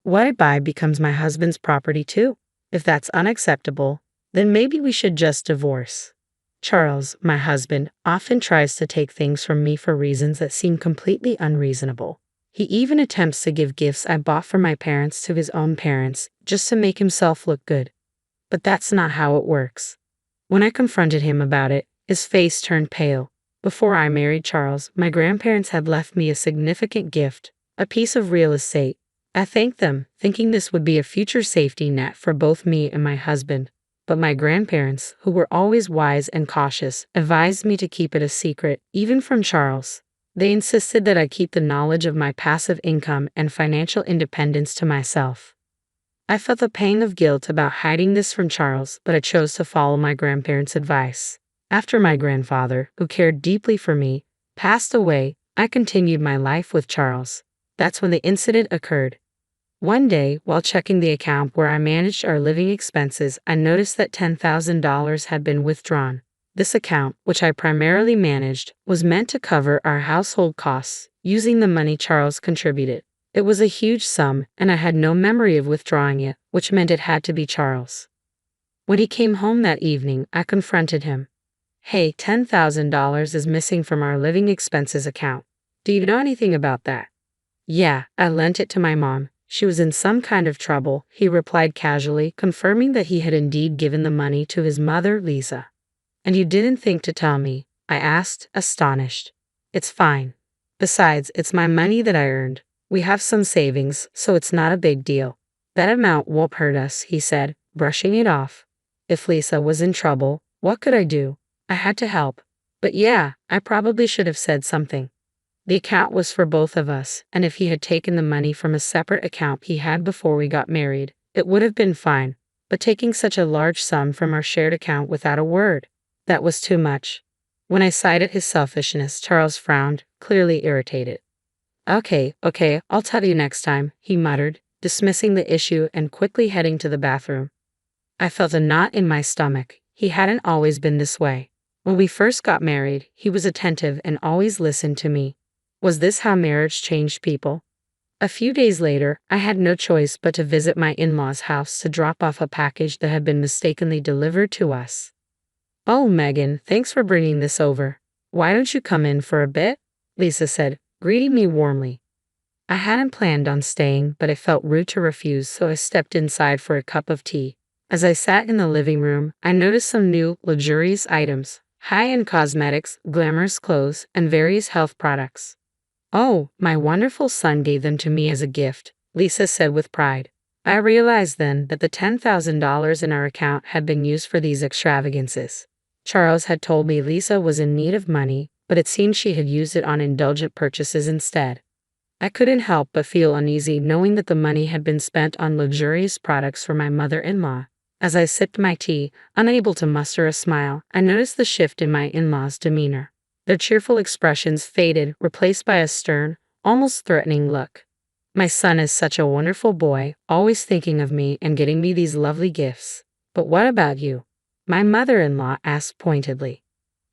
what I buy becomes my husband's property too. If that's unacceptable, then maybe we should just divorce. Charles, my husband, often tries to take things from me for reasons that seem completely unreasonable. He even attempts to give gifts I bought for my parents to his own parents, just to make himself look good. But that's not how it works. When I confronted him about it, his face turned pale. Before I married Charles, my grandparents had left me a significant gift, a piece of real estate. I thanked them, thinking this would be a future safety net for both me and my husband. But my grandparents, who were always wise and cautious, advised me to keep it a secret, even from Charles. They insisted that I keep the knowledge of my passive income and financial independence to myself. I felt the pain of guilt about hiding this from Charles, but I chose to follow my grandparents' advice. After my grandfather, who cared deeply for me, passed away, I continued my life with Charles. That's when the incident occurred. One day, while checking the account where I managed our living expenses, I noticed that $10,000 had been withdrawn. This account, which I primarily managed, was meant to cover our household costs, using the money Charles contributed. It was a huge sum, and I had no memory of withdrawing it, which meant it had to be Charles. When he came home that evening, I confronted him. Hey, $10,000 is missing from our living expenses account. Do you know anything about that? Yeah, I lent it to my mom. She was in some kind of trouble, he replied casually, confirming that he had indeed given the money to his mother, Lisa. And you didn't think to tell me? I asked, astonished. It's fine. Besides, it's my money that I earned. We have some savings, so it's not a big deal. That amount won't hurt us, he said, brushing it off. If Lisa was in trouble, what could I do? I had to help. But yeah, I probably should have said something. The account was for both of us, and if he had taken the money from a separate account he had before we got married, it would have been fine. But taking such a large sum from our shared account without a word, that was too much. When I cited his selfishness, Charles frowned, clearly irritated. Okay, I'll tell you next time, he muttered, dismissing the issue and quickly heading to the bathroom. I felt a knot in my stomach. He hadn't always been this way. When we first got married, he was attentive and always listened to me. Was this how marriage changed people? A few days later, I had no choice but to visit my in-laws' house to drop off a package that had been mistakenly delivered to us. Oh, Megan, thanks for bringing this over. Why don't you come in for a bit? Lisa said, greeting me warmly. I hadn't planned on staying, but it felt rude to refuse, so I stepped inside for a cup of tea. As I sat in the living room, I noticed some new, luxurious items, high-end cosmetics, glamorous clothes, and various health products. Oh, my wonderful son gave them to me as a gift, Lisa said with pride. I realized then that the $10,000 in our account had been used for these extravagances. Charles had told me Lisa was in need of money, but it seemed she had used it on indulgent purchases instead. I couldn't help but feel uneasy knowing that the money had been spent on luxurious products for my mother-in-law. As I sipped my tea, unable to muster a smile, I noticed the shift in my in-laws' demeanor. Their cheerful expressions faded, replaced by a stern, almost threatening look. My son is such a wonderful boy, always thinking of me and getting me these lovely gifts. But what about you? My mother-in-law asked pointedly.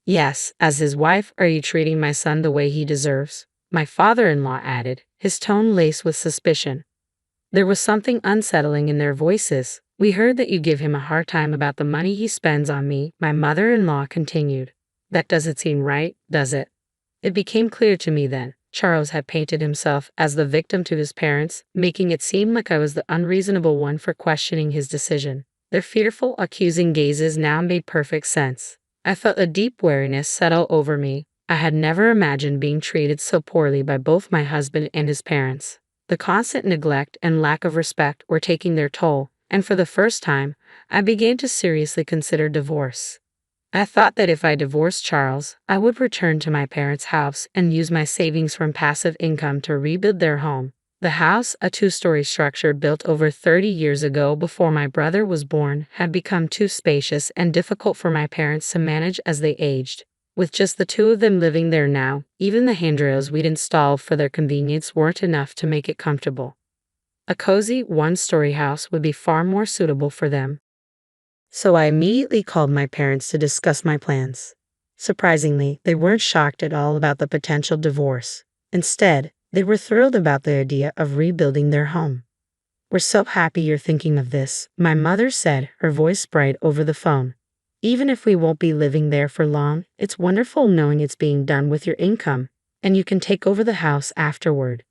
Yes, as his wife, are you treating my son the way he deserves? My father-in-law added, his tone laced with suspicion. There was something unsettling in their voices. We heard that you give him a hard time about the money he spends on me, my mother-in-law continued. That doesn't seem right, does it? It became clear to me then. Charles had painted himself as the victim to his parents, making it seem like I was the unreasonable one for questioning his decision. Their fearful, accusing gazes now made perfect sense. I felt a deep weariness settle over me. I had never imagined being treated so poorly by both my husband and his parents. The constant neglect and lack of respect were taking their toll, and for the first time, I began to seriously consider divorce. I thought that if I divorced Charles, I would return to my parents' house and use my savings from passive income to rebuild their home. The house, a two-story structure built over 30 years ago before my brother was born, had become too spacious and difficult for my parents to manage as they aged. With just the two of them living there now, even the handrails we'd installed for their convenience weren't enough to make it comfortable. A cozy, one-story house would be far more suitable for them. So I immediately called my parents to discuss my plans. Surprisingly, they weren't shocked at all about the potential divorce. Instead, they were thrilled about the idea of rebuilding their home. We're so happy you're thinking of this, my mother said, her voice bright over the phone. Even if we won't be living there for long, it's wonderful knowing it's being done with your income, and you can take over the house afterward.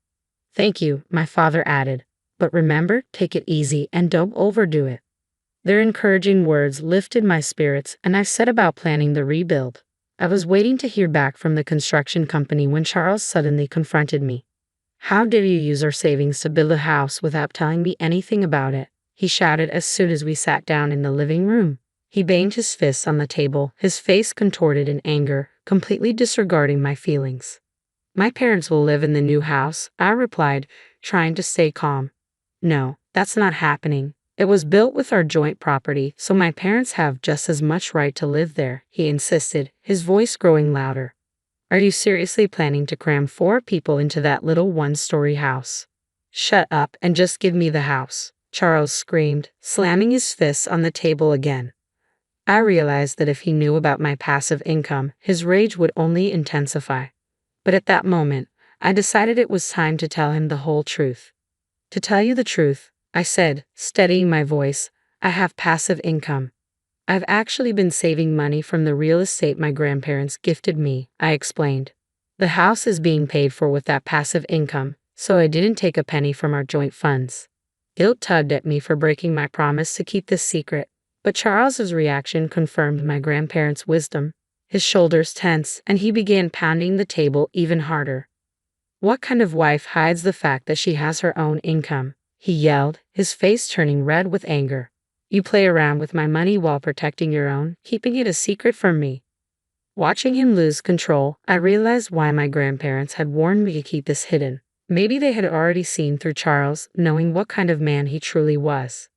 Thank you, my father added. But remember, take it easy and don't overdo it. Their encouraging words lifted my spirits, and I set about planning the rebuild. I was waiting to hear back from the construction company when Charles suddenly confronted me. How dare you use our savings to build a house without telling me anything about it? He shouted as soon as we sat down in the living room. He banged his fists on the table, his face contorted in anger, completely disregarding my feelings. My parents will live in the new house, I replied, trying to stay calm. No, that's not happening. It was built with our joint property, so my parents have just as much right to live there, he insisted, his voice growing louder. Are you seriously planning to cram 4 people into that little one-story house? Shut up and just give me the house, Charles screamed, slamming his fists on the table again. I realized that if he knew about my passive income, his rage would only intensify. But at that moment, I decided it was time to tell him the whole truth. To tell you the truth, I said, steadying my voice, I have passive income. I've actually been saving money from the real estate my grandparents gifted me, I explained. The house is being paid for with that passive income, so I didn't take a penny from our joint funds. Guilt tugged at me for breaking my promise to keep this secret, but Charles's reaction confirmed my grandparents' wisdom. His shoulders tensed, and he began pounding the table even harder. What kind of wife hides the fact that she has her own income? He yelled, his face turning red with anger. You play around with my money while protecting your own, keeping it a secret from me. Watching him lose control, I realized why my grandparents had warned me to keep this hidden. Maybe they had already seen through Charles, knowing what kind of man he truly was.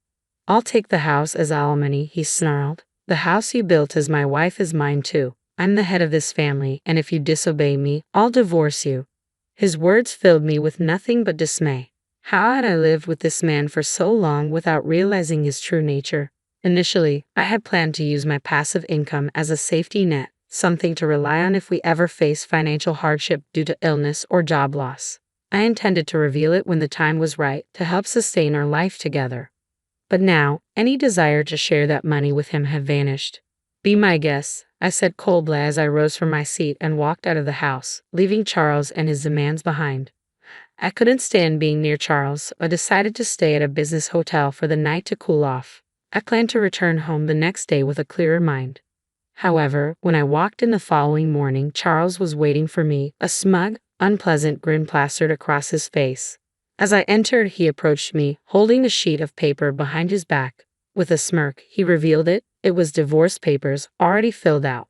I'll take the house as alimony, he snarled. The house you built as my wife is mine too. I'm the head of this family, and if you disobey me, I'll divorce you. His words filled me with nothing but dismay. How had I lived with this man for so long without realizing his true nature? Initially, I had planned to use my passive income as a safety net, something to rely on if we ever face financial hardship due to illness or job loss. I intended to reveal it when the time was right to help sustain our life together. But now, any desire to share that money with him had vanished. Be my guest, I said coldly as I rose from my seat and walked out of the house, leaving Charles and his demands behind. I couldn't stand being near Charles, but decided to stay at a business hotel for the night to cool off. I planned to return home the next day with a clearer mind. However, when I walked in the following morning, Charles was waiting for me, a smug, unpleasant grin plastered across his face. As I entered, he approached me, holding a sheet of paper behind his back. With a smirk, he revealed it. It was divorce papers, already filled out.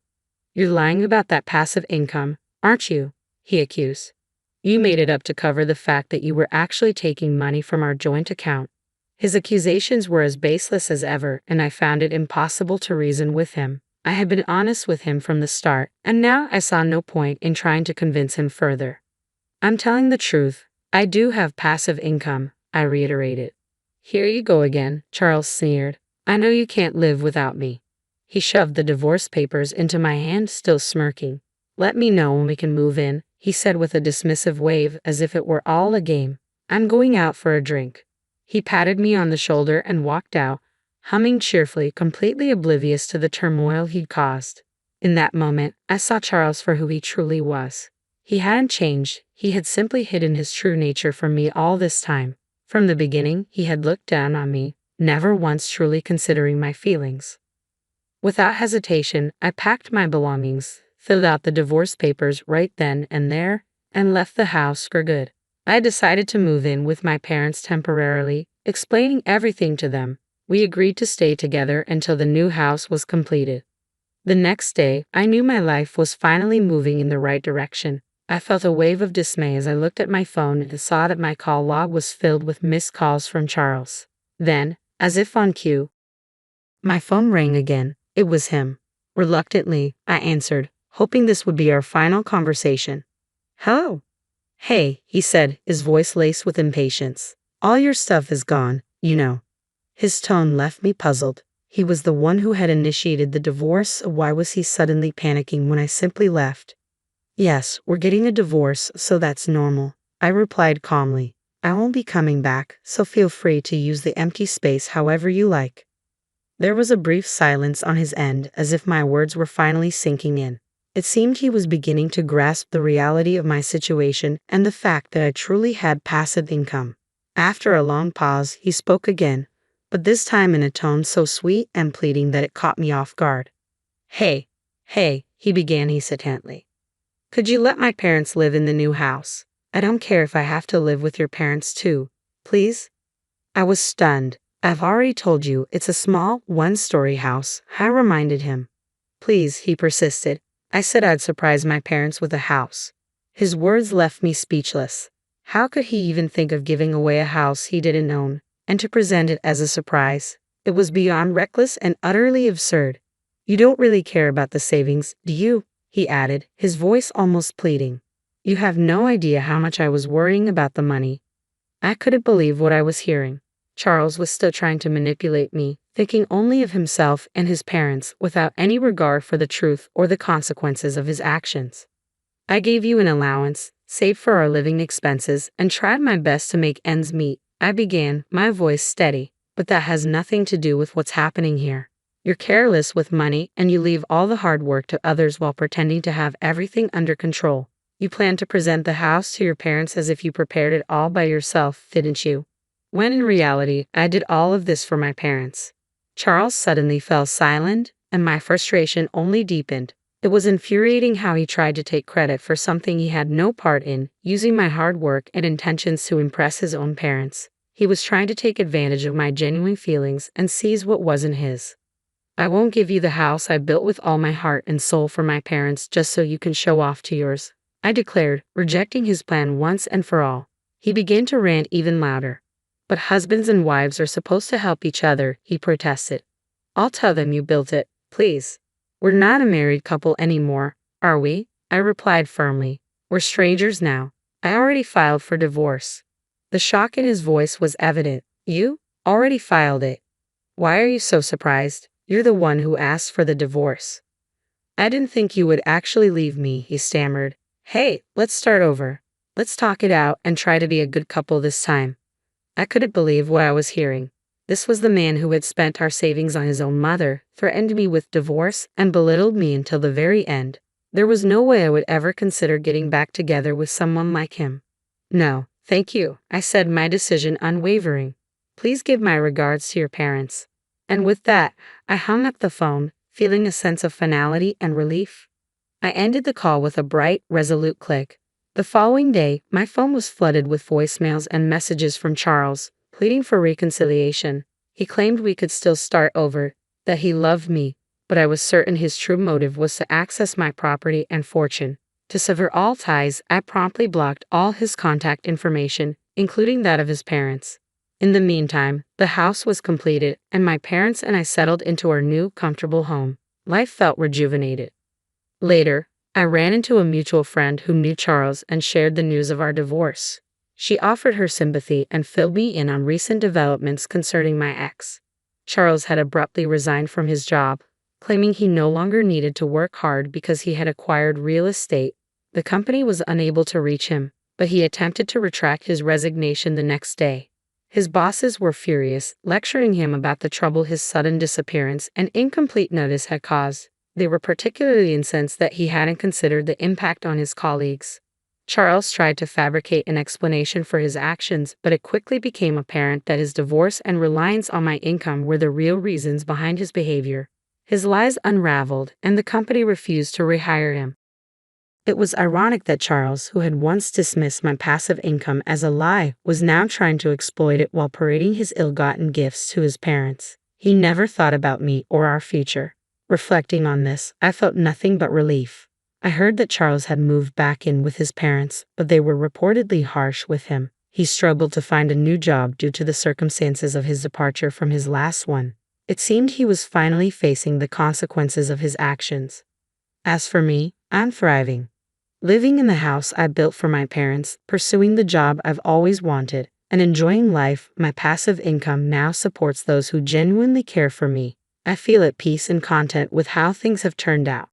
You're lying about that passive income, aren't you? He accused. You made it up to cover the fact that you were actually taking money from our joint account. His accusations were as baseless as ever, and I found it impossible to reason with him. I had been honest with him from the start, and now I saw no point in trying to convince him further. I'm telling the truth. I do have passive income, I reiterated. Here you go again, Charles sneered. I know you can't live without me. He shoved the divorce papers into my hand, still smirking. Let me know when we can move in, he said with a dismissive wave as if it were all a game. I'm going out for a drink. He patted me on the shoulder and walked out, humming cheerfully, completely oblivious to the turmoil he'd caused. In that moment, I saw Charles for who he truly was. He hadn't changed, he had simply hidden his true nature from me all this time. From the beginning, he had looked down on me, never once truly considering my feelings. Without hesitation, I packed my belongings, filled out the divorce papers right then and there, and left the house for good. I decided to move in with my parents temporarily, explaining everything to them. We agreed to stay together until the new house was completed. The next day, I knew my life was finally moving in the right direction. I felt a wave of dismay as I looked at my phone and saw that my call log was filled with missed calls from Charles. Then, as if on cue, my phone rang again. It was him. Reluctantly, I answered, hoping this would be our final conversation. Hello. Hey, he said, his voice laced with impatience. All your stuff is gone, you know. His tone left me puzzled. He was the one who had initiated the divorce, so why was he suddenly panicking when I simply left? Yes, we're getting a divorce, so that's normal, I replied calmly. I won't be coming back, so feel free to use the empty space however you like. There was a brief silence on his end, as if my words were finally sinking in. It seemed he was beginning to grasp the reality of my situation and the fact that I truly had passive income. After a long pause, he spoke again, but this time in a tone so sweet and pleading that it caught me off guard. Hey, he began hesitantly. Could you let my parents live in the new house? I don't care if I have to live with your parents too, please? I was stunned. I've already told you it's a small, one-story house, I reminded him. Please, he persisted. I said I'd surprise my parents with a house. His words left me speechless. How could he even think of giving away a house he didn't own, and to present it as a surprise? It was beyond reckless and utterly absurd. You don't really care about the savings, do you? He added, his voice almost pleading. You have no idea how much I was worrying about the money. I couldn't believe what I was hearing. Charles was still trying to manipulate me, thinking only of himself and his parents without any regard for the truth or the consequences of his actions. I gave you an allowance, saved for our living expenses, and tried my best to make ends meet, I began, my voice steady, but that has nothing to do with what's happening here. You're careless with money and you leave all the hard work to others while pretending to have everything under control. You plan to present the house to your parents as if you prepared it all by yourself, didn't you? When in reality, I did all of this for my parents. Charles suddenly fell silent, and my frustration only deepened. It was infuriating how he tried to take credit for something he had no part in, using my hard work and intentions to impress his own parents. He was trying to take advantage of my genuine feelings and seize what wasn't his. I won't give you the house I built with all my heart and soul for my parents just so you can show off to yours, I declared, rejecting his plan once and for all. He began to rant even louder. But husbands and wives are supposed to help each other, he protested. I'll tell them you built it, please. We're not a married couple anymore, are we? I replied firmly. We're strangers now. I already filed for divorce. The shock in his voice was evident. You? Already filed it? Why are you so surprised? You're the one who asked for the divorce. I didn't think you would actually leave me, he stammered. Hey, let's start over. Let's talk it out and try to be a good couple this time. I couldn't believe what I was hearing. This was the man who had spent our savings on his own mother, threatened me with divorce, and belittled me until the very end. There was no way I would ever consider getting back together with someone like him. No, thank you, I said, my decision unwavering. Please give my regards to your parents. And with that, I hung up the phone, feeling a sense of finality and relief. I ended the call with a bright, resolute click. The following day, my phone was flooded with voicemails and messages from Charles, pleading for reconciliation. He claimed we could still start over, that he loved me, but I was certain his true motive was to access my property and fortune. To sever all ties, I promptly blocked all his contact information, including that of his parents. In the meantime, the house was completed, and my parents and I settled into our new, comfortable home. Life felt rejuvenated. Later, I ran into a mutual friend who knew Charles and shared the news of our divorce. She offered her sympathy and filled me in on recent developments concerning my ex. Charles had abruptly resigned from his job, claiming he no longer needed to work hard because he had acquired real estate. The company was unable to reach him, but he attempted to retract his resignation the next day. His bosses were furious, lecturing him about the trouble his sudden disappearance and incomplete notice had caused. They were particularly incensed that he hadn't considered the impact on his colleagues. Charles tried to fabricate an explanation for his actions, but it quickly became apparent that his divorce and reliance on my income were the real reasons behind his behavior. His lies unraveled, and the company refused to rehire him. It was ironic that Charles, who had once dismissed my passive income as a lie, was now trying to exploit it while parading his ill-gotten gifts to his parents. He never thought about me or our future. Reflecting on this, I felt nothing but relief. I heard that Charles had moved back in with his parents, but they were reportedly harsh with him. He struggled to find a new job due to the circumstances of his departure from his last one. It seemed he was finally facing the consequences of his actions. As for me, I'm thriving. Living in the house I built for my parents, pursuing the job I've always wanted, and enjoying life. My passive income now supports those who genuinely care for me. I feel at peace and content with how things have turned out.